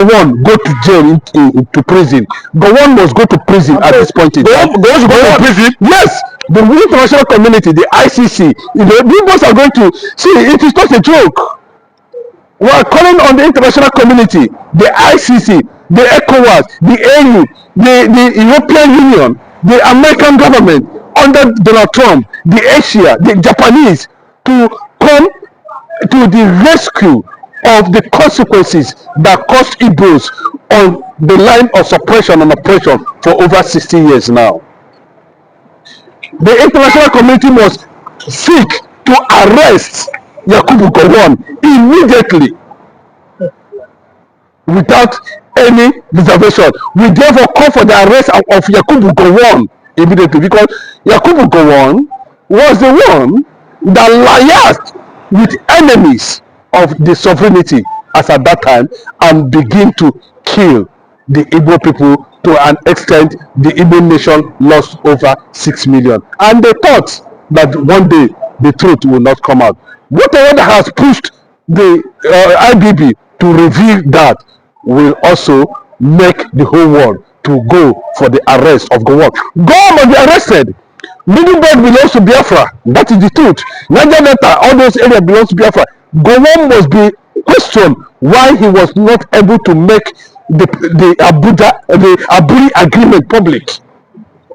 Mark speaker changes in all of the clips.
Speaker 1: Gowon go to jail to prison. Gowon must go to prison at this point in time.
Speaker 2: Gowon should go to prison?
Speaker 1: Yes. The international community, the ICC, the Igbos are going to see it is not a joke. We are calling on the international community, the ICC, the ECOWAS, the AU, the European Union, the American government under Donald Trump, the Asia, the Japanese to come to the rescue of the consequences that cost Igbos on the line of suppression and oppression for over 60 years now. The international community must seek to arrest Yakubu Gowon immediately without any reservation. We therefore call for the arrest of Yakubu Gowon immediately, because Yakubu Gowon was the one that liaised with enemies of the sovereignty as at that time and begin to kill the Igbo people. To an extent, the Igbo nation lost over 6 million. And they thought that one day the truth will not come out. Whatever that has pushed the IBB to reveal that will also make the whole world to go for the arrest of Gowon. Gowon must be arrested. Middleburg belongs to Biafra. That is the truth. Niger Delta, all those areas belongs to Biafra. Gowon must be questioned why he was not able to make the Aburi agreement public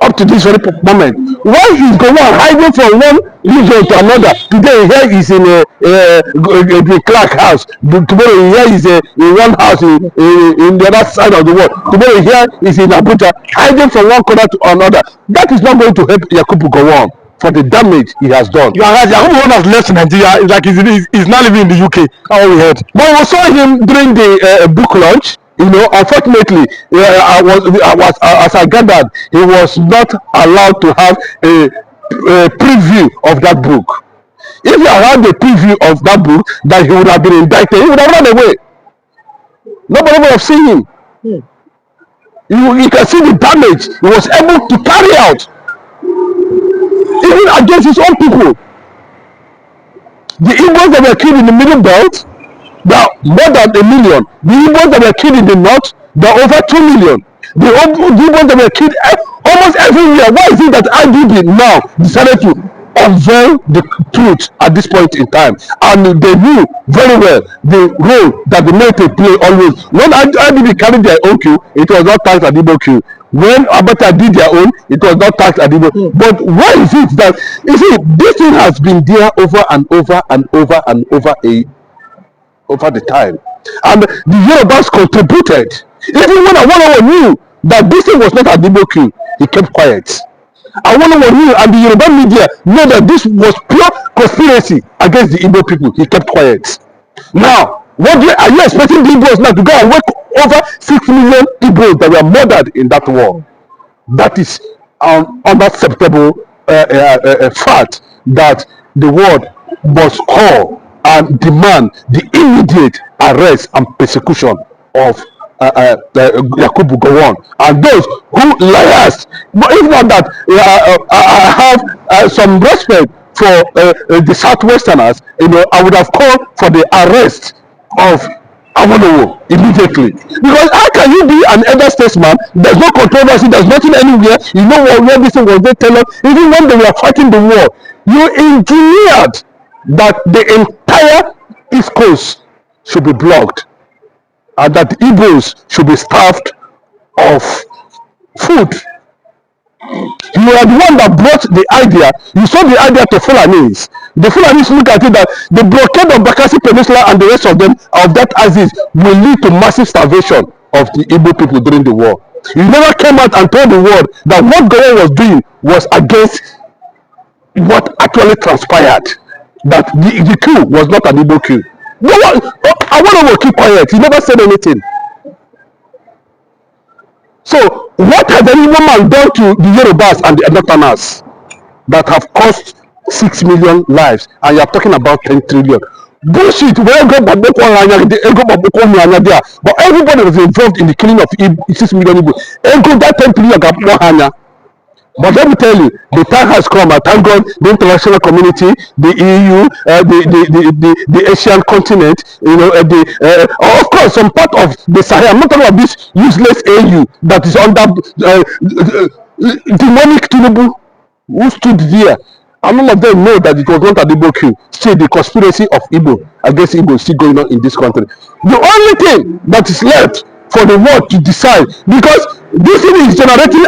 Speaker 1: up to this very moment. Why is Gowon hiding from one region to another? Today here is in the Clark house. Tomorrow here is in one house in the other side of the world. Tomorrow here is in Abuja, hiding from one corner to another. That is not going to help Yakubu Gowon for the damage he has done.
Speaker 2: You are right. Yakubu Gowon has left Nigeria. It's like he's now living in the UK. How we heard.
Speaker 1: But we saw him during the book launch. You know, unfortunately, as I gathered, he was not allowed to have a preview of that book. If he had a preview of that book, that he would have been indicted, he would have run away. Nobody would have seen him. You can see the damage he was able to carry out, even against his own people. The Igbos that were killed in the Middle Belt, there are more than 1 million. The Igbos that were killed in the north, there are over 2 million. The Igbos that were killed almost everywhere. Why is it that IBB now decided to unveil the truth at this point in time? And they knew very well the role that the military play always. When IBB carried their own queue, it was not taxed at Igbo queue. When Abata did their own, it was not taxed at Igbo. But why is it that, you see, this thing has been there over and over and over and over the time, and the Yorubas contributed. Even when Awolowo knew that this thing was not a Igbo queue, he kept quiet. Awolowo knew, and the Yoruba media knew that this was pure conspiracy against the Igbo people. He kept quiet. Now, are you expecting the Igbos now to go and wake over 6 million Igbos that were murdered in that war? That is unacceptable fact that the world must call and demand the immediate arrest and persecution of Yakubu Gowon and those who liaised. But if not that, I have some respect for the Southwesterners. You know, I would have called for the arrest of Awolowo immediately, because how can you be an elder statesman? There's no controversy, there's nothing anywhere. You know where this thing was. They tell us, even when they were fighting the war, you engineered that the entire East Coast should be blocked and that the Igbos should be starved of food. You are the one that brought the idea. You saw the idea to Fulanis. The Fulanis look at it that the blockade of Bakassi Peninsula and the rest of them, of that axis, will lead to massive starvation of the Igbo people during the war. You never came out and told the world that what Gowon was doing was against what actually transpired. That the coup was not an Igbo coup. No one, I want to keep quiet. He never said anything. So, what has the Igbo man done to the Yorubas and the Northerners that have cost 6 million lives? And you are talking about 10 trillion. Bullshit. But everybody was involved in the killing of 6 million Igbo. That 10 trillion. But let me tell you, the time has come. I thank God, the international community, the EU, the Asian continent, of course, some part of the Sahel. I'm not talking about this useless AU that is under demonic Tinubu who stood there. And all of them know that it was not an Igbo coup. Still, the conspiracy of Igbo against Igbo is still going on in this country. The only thing that is left for the world to decide, because this thing is generating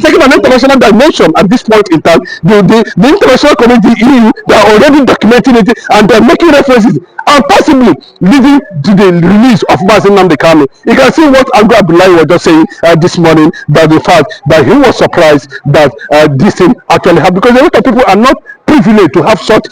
Speaker 1: taking an international dimension at this point in time. The international community, EU, they are already documenting it and they're making references and possibly leading to the release of Mazin Nnamdi Kanu. You can see what Agua Abdullahi was just saying this morning, that the fact that he was surprised that this thing actually happened, because a lot of people are not privileged to have such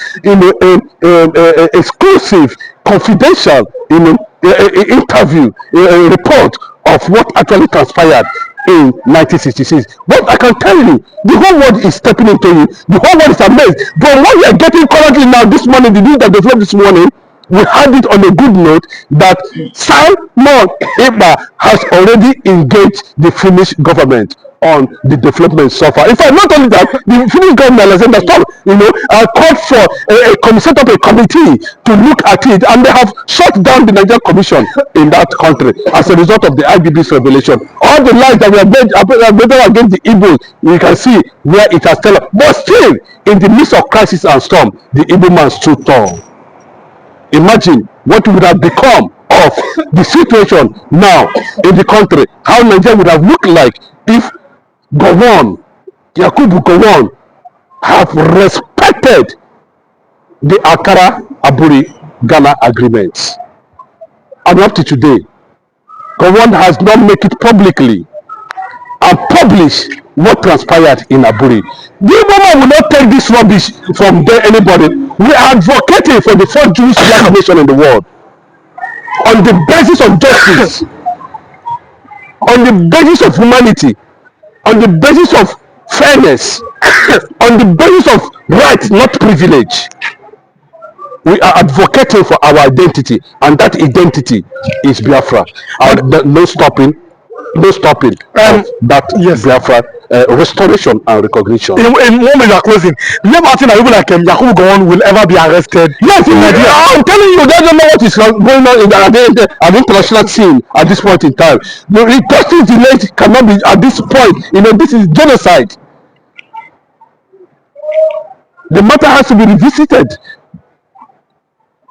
Speaker 1: exclusive, confidential, interview, report of what actually transpired in 1966. But I can tell you, the whole world is stepping into it. The whole world is amazed. But what we are getting currently now, this morning, the news that they flow this morning, we had it on a good note that Simon Ekpa has already engaged the Finnish government on the development so far. In fact, not only that, the Finnish government has called for set up a committee to look at it, and they have shut down the Nigerian Commission in that country as a result of the IBB's revelation. All the lies that were made against the Igbo, you can see where it has turned. But still, in the midst of crisis and storm, the Igbo man stood tall. Imagine what would have become of the situation now in the country, how Nigeria would have looked like if Yakubu Gowon have respected the Ankara-Aburi Ghana agreements. And up to today, Gowon has not made it publicly and publish what transpired in Aburi. The Igbo will not take this rubbish from anybody. We are advocating for the first Jewish black nation in the world on the basis of justice, on the basis of humanity, on the basis of fairness, on the basis of rights, not privilege. We are advocating for our identity, and that identity is Biafra. No stopping that Biafra restoration and recognition.
Speaker 2: In one minute we are closing. You never think that people like Yakubu Gowon will ever be arrested?
Speaker 1: Yes, in Nigeria. I'm telling you, they don't know what is going on in the international scene at this point in time. The justice delayed cannot be at this point. This is genocide. The matter has to be revisited.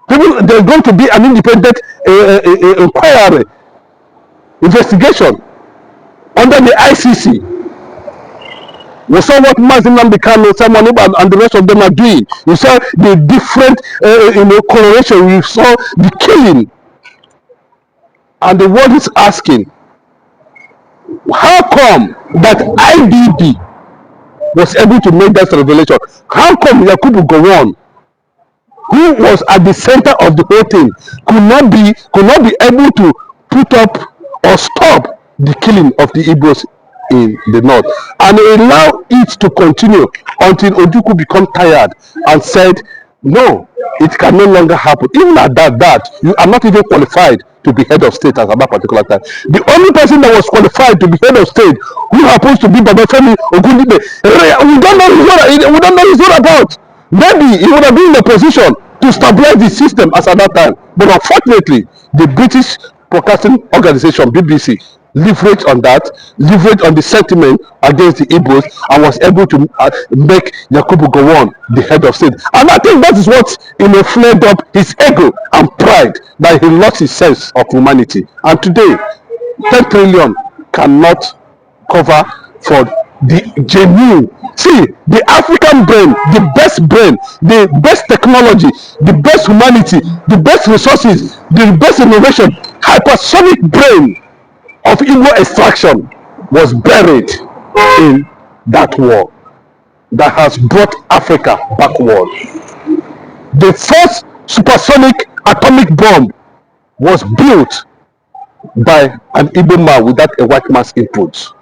Speaker 1: There's going to be an independent inquiry, investigation under the ICC. We saw what Mazin Nnamdi Kanu, Simon Ekpa, and the rest of them are doing. You saw the different coloration. You saw the killing. And the world is asking, how come that IBB was able to make that revelation? How come Yakubu Gowon, who was at the center of the whole thing, could not be able to put up or stop the killing of the Igbos in the north, and allow it to continue until Ojukwu become tired and said, no, it can no longer happen. Even at that, you are not even qualified to be head of state at that particular time. The only person that was qualified to be head of state, who happens to be Babafemi Ogundibe, we don't know his whereabouts. Maybe he would have been in a position to stabilize the system as at that time. But unfortunately, the British Broadcasting Organization, BBC, leveraged on the sentiment against the Igbos, and was able to make Yakubu Gowon the head of state. And I think that is what flared up his ego and pride, that he lost his sense of humanity. And today, 10 trillion cannot cover for the genuine. See, the African brain, the best technology, the best humanity, the best resources, the best innovation, hypersonic brain of Igbo extraction was buried in that war that has brought Africa backward. The first supersonic atomic bomb was built by an Igbo man without a white man's input.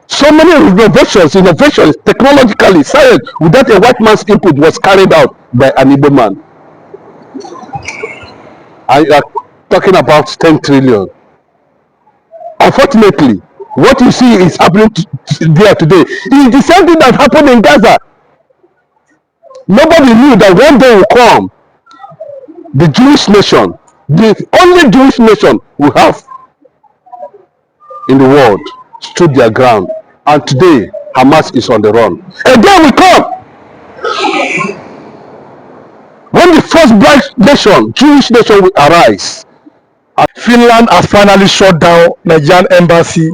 Speaker 1: So many innovations, technologically, science, without a white man's input was carried out by an Igbo man. I are talking about 10 trillion. Unfortunately, What you see is happening there today is the same thing that happened in Gaza. Nobody knew that one day will come, the Jewish nation, the only Jewish nation we have in the world, stood their ground. And today, Hamas is on the run. A day will come when the first black nation, Jewish nation, will arise.
Speaker 2: Finland has finally shut down Nigerian embassy,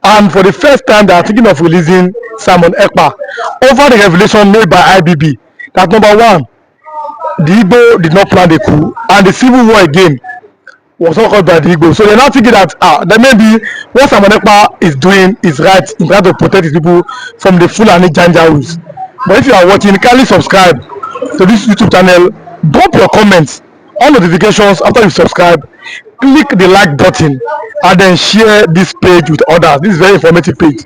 Speaker 2: and for the first time they are thinking of releasing Simon Ekpa over the revelation made by IBB that number one, the Igbo did not plan the coup, and the civil war again was not caused by the Igbo. So they're now thinking that that maybe what Simon Ekpa is doing is right in trying to protect his people from the Fulani Janjaweeds. But if you are watching, kindly subscribe to this YouTube channel, drop your comments on notifications after you subscribe, click the like button, and then share this page with others. This is a very informative page.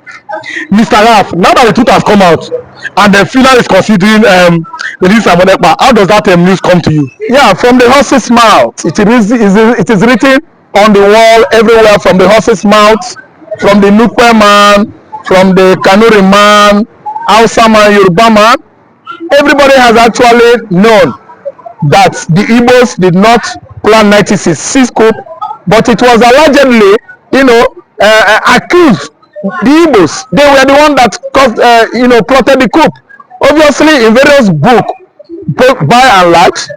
Speaker 2: Mr. Raf, now that the truth has come out and the Finland is considering releasing Simon Ekpa, how does that news come to you?
Speaker 3: Yeah, from the horse's mouth. It is written on the wall everywhere, from the horse's mouth, from the Nukwe man, from the Kanuri man, Hausa man, Yoruba man. Everybody has actually known that the Igbos did not plan 1966 coup, but it was allegedly, accused the Igbos. They were the one that caused, plotted the coup. Obviously, in various books, by and large,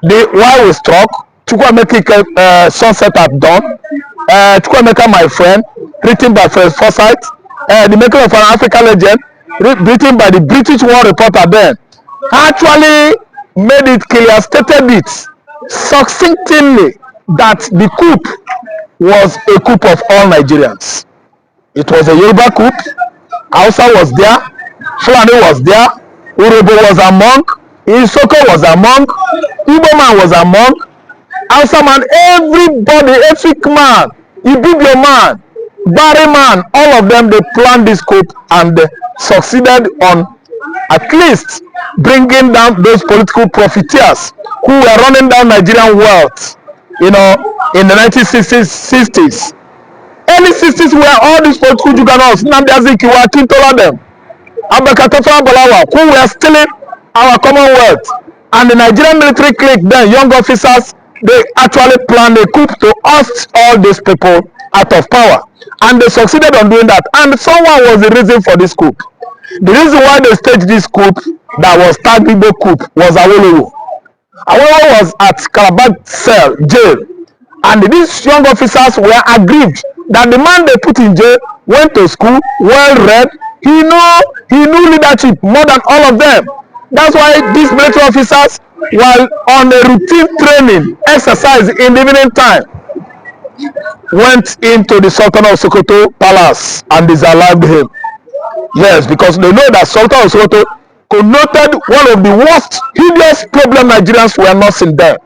Speaker 3: the while we struck, Chukwuemeka Sunset at Dawn, Chukwuemeka My Friend, written by Fred Forsyth, the making of an African Legend, written by the British war reporter then, actually made it clear, stated it succinctly that the coup was a coup of all Nigerians. It was a Yoruba coup. Hausa was there, Fulani was there, Urhobo was among, Isoko was among, Igbo man was among, Hausa man, everybody, Efik man, IBB man, Bari man, all of them, they planned this coup and succeeded on at least bringing down those political profiteers who were running down Nigerian wealth, in the 1960s. Early 60s were all these political juggernauts, Nnamdi Azikiwe, Akintola them, Abekatofa Bolawa, who were stealing our commonwealth. And the Nigerian military clique then, young officers, they actually planned a coup to oust all these people out of power. And they succeeded on doing that. And someone was the reason for this coup. The reason why they staged this coup that was tagged Igbo coup was Awolowo. Awolowo was at Calabar cell, jail. And these young officers were aggrieved that the man they put in jail went to school, well read, he knew leadership more than all of them. That's why these military officers, while on a routine training exercise in the evening time, went into the Sultan of Sokoto palace and disallowed him. Yes, because they know that Sultan of Sokoto connoted one of the worst, hideous problem Nigerians were not in there.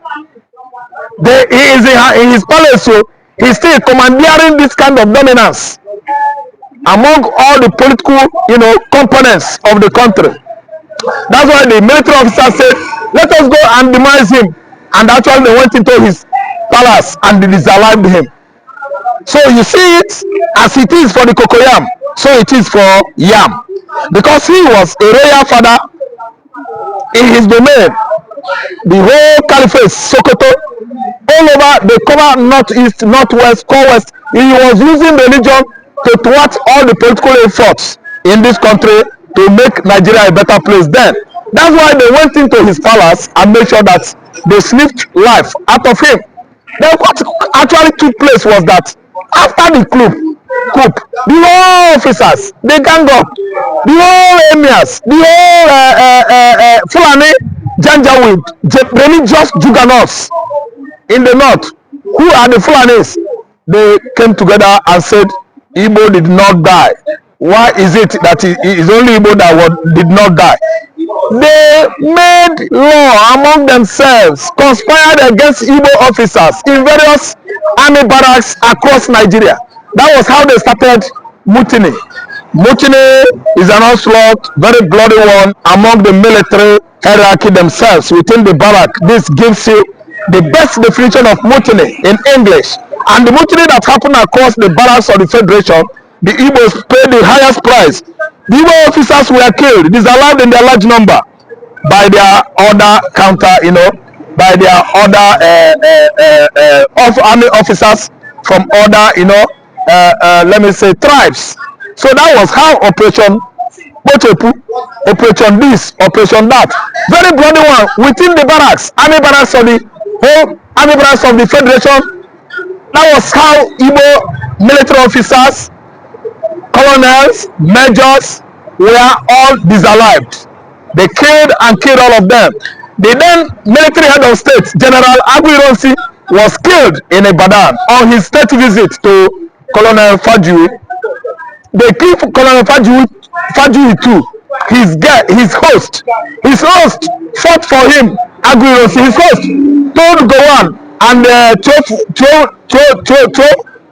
Speaker 3: He is in his palace, so he's still commandeering this kind of dominance among all the political, components of the country. That's why the military officer said, let us go and demise him. And actually they went into his palace and they disallowed him. So you see it as it is for the cocoyam, so it is for yam. Because he was a royal father in his domain. The whole caliphate, Sokoto, all over, they cover northeast, northwest, west. He was using religion to thwart all the political efforts in this country to make Nigeria a better place then. That's why they went into his palace and made sure that they sniffed life out of him. Then what actually took place was that after the coup, the whole officers, they gang up, the whole emirs, the whole Fulani Janjaweed, religious juggernauts in the north, who are the Fulanis, they came together and said, Igbo did not die. Why is it that it is only Igbo that did not die? They made law among themselves, conspired against Igbo officers in various army barracks across Nigeria. That was how they started mutiny. Mutiny is an onslaught, very bloody one, among the military hierarchy themselves within the barrack. This gives you the best definition of mutiny in English. And the mutiny that happened across the barracks of the Federation, the Igbos paid the highest price. The Igbo officers were killed, disallowed in their large number by their other counter, by their other army officers from other, let me say, tribes. So that was how Operation Bochepu, Operation this, Operation that, very bloody one within the barracks, army barracks of the whole army barracks of the Federation. That was how Igbo military officers, colonels, majors were all disallowed. They killed all of them. The then military head of state, General Aguironsi, was killed in Ibadan on his state visit to Colonel Fajuyi. They killed Colonel Fajuyi too. His host fought for him. Aguironsi, his host, told Gowon and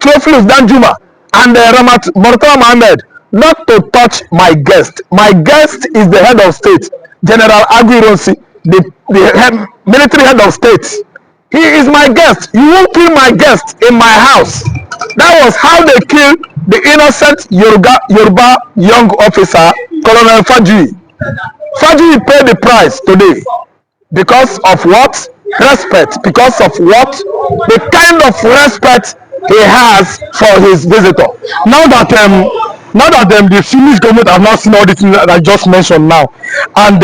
Speaker 3: Theophilus Danjuma and Ramat Murtala Mohammed not to touch my guest. My guest is the head of state, General Aguironsi, the military head of state. He is my guest. You won't kill my guest in my house. That was how they killed the innocent Yoruba young officer, Colonel Fajuyi. Fajuyi paid the price today. Because of what? Respect. Because of what? The kind of respect he has for his visitor.
Speaker 2: Now that the Finnish government have now seen all the things that I just mentioned now, and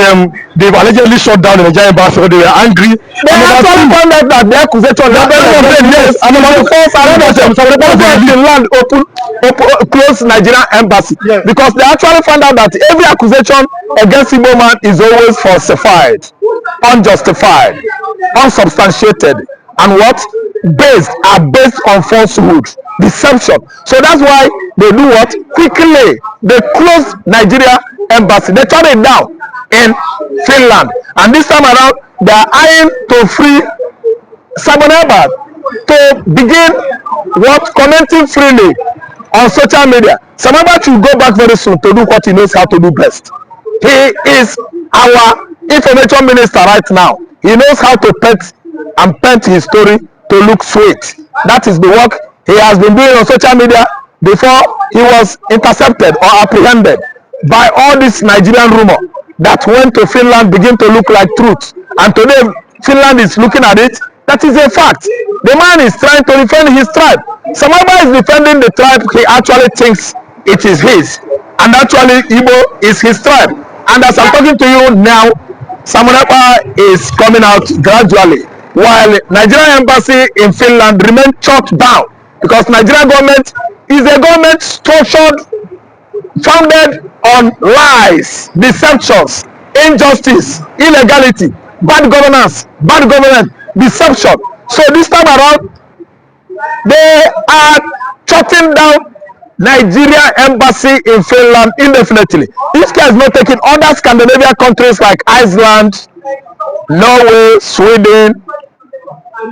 Speaker 2: they've allegedly shut down the Nigerian embassy, they were angry.
Speaker 3: They actually found out that the accusation close Nigerian embassy, yes, because they actually found out that every accusation against Igbo man is always falsified, unjustified, unsubstantiated, and what? Based on falsehood, deception. So that's why they do what? Quickly they close Nigeria embassy. They turn it down in Finland, and this time around they are eyeing to free Simon Ebert to begin what? Commenting freely on social media. Simon Ebert should go back very soon to do what he knows how to do best. He is our information minister right now. He knows how to paint his story to look sweet. That is the work he has been doing on social media before he was intercepted or apprehended by all this Nigerian rumor that went to Finland begin to look like truth. And today Finland is looking at it. That is a fact. The man is trying to defend his tribe. Samaba is defending the tribe he actually thinks it is his. And actually Igbo is his tribe. And as I'm talking to you now, Samunapa is coming out gradually, while Nigerian embassy in Finland remains shut down because Nigerian government is a government structured, founded on lies, deceptions, injustice, illegality, bad governance, bad government, deception. So this time around, they are shutting down Nigeria embassy in Finland indefinitely. This case is not taking other Scandinavian countries like Iceland, Norway, Sweden,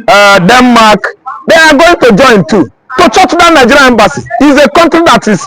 Speaker 3: Denmark. They are going to join too to shut down Nigerian embassy. It is a country that is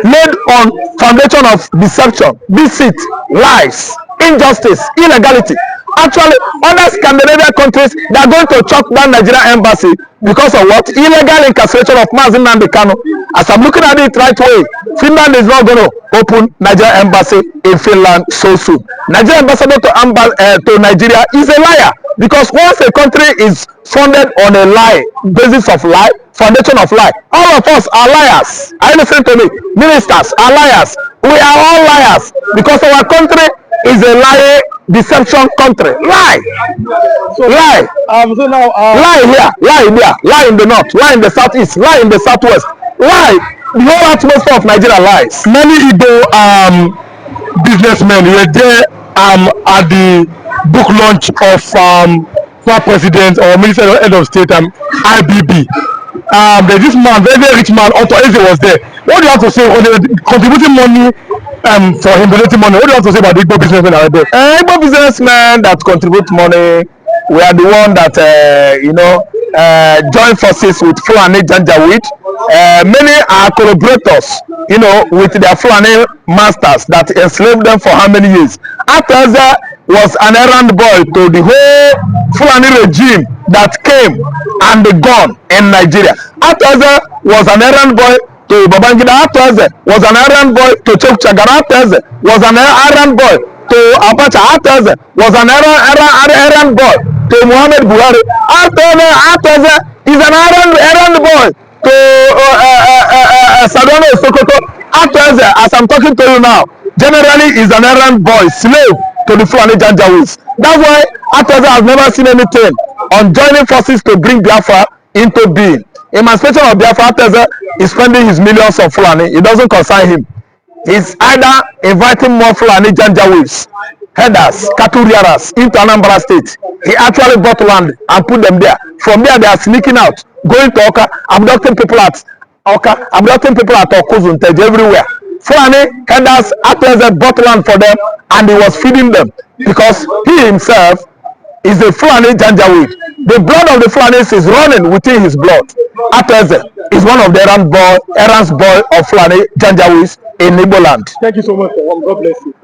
Speaker 3: made on foundation of deception, deceit, lies, injustice, illegality. Actually, other Scandinavian countries, they are going to shut down Nigerian embassy because of what? Illegal incarceration of Mazi Nnamdi Kanu. As I'm looking at it right way, Finland is not going to open Nigerian embassy in Finland so soon. Nigerian ambassador to Nigeria is a liar, because once a country is founded on a lie, basis of lie, foundation of lie, all of us are liars. Are you listening to me? Ministers are liars. We are all liars because our country is a lie, deception country. Lie.
Speaker 2: So
Speaker 3: lie.
Speaker 2: So now
Speaker 3: lie here, lie there, lie in the north, lie in the southeast, lie in the southwest, lie. The whole atmosphere of Nigeria lies.
Speaker 2: Many Igbo businessmen were there at the book launch of former president or minister or head of state IBB. There's this man, very, very rich man, Otto Eze was there. What do you have to say on the contributing money for him donating money? What do you have to say about the Igbo businessmen that are there?
Speaker 3: Igbo businessmen that contribute money, we are the one that join forces with Fulani Janjaweed. Many are collaborators, with their Fulani masters that enslaved them for how many years. After that, was an errand boy to the whole Fulani regime that came and gone in Nigeria. Ateze was an errand boy to Babangida. Ateze was an errand boy to Chok Chagara. Ateze was an errand boy to Abacha. Ateze was an errand boy to Muhammad Buhari. Ateze is an errand boy to Sadona Sokoto. Ateze, as I'm talking to you now, generally is an errand boy, slave to the Fulani Janjaweeds. That's why Ateze has never seen anything on joining forces to bring Biafra into being. Emancipation of Biafra, Ateze is spending his millions on Fulani. It doesn't concern him. He's either inviting more Fulani Janjaweeds, headers, cattle rearers into Anambra State. He actually bought land and put them there. From there, they are sneaking out, going to Oka, abducting people at Okuzun, everywhere. Fulani headers Ateze bought land for them and he was feeding them because he himself is a Fulani Janjaweed. The blood of the Fulanis is running within his blood. Ateze is one of the errands boy of Fulani Janjaweeds in Igbo land.
Speaker 2: Thank you so much. God bless you.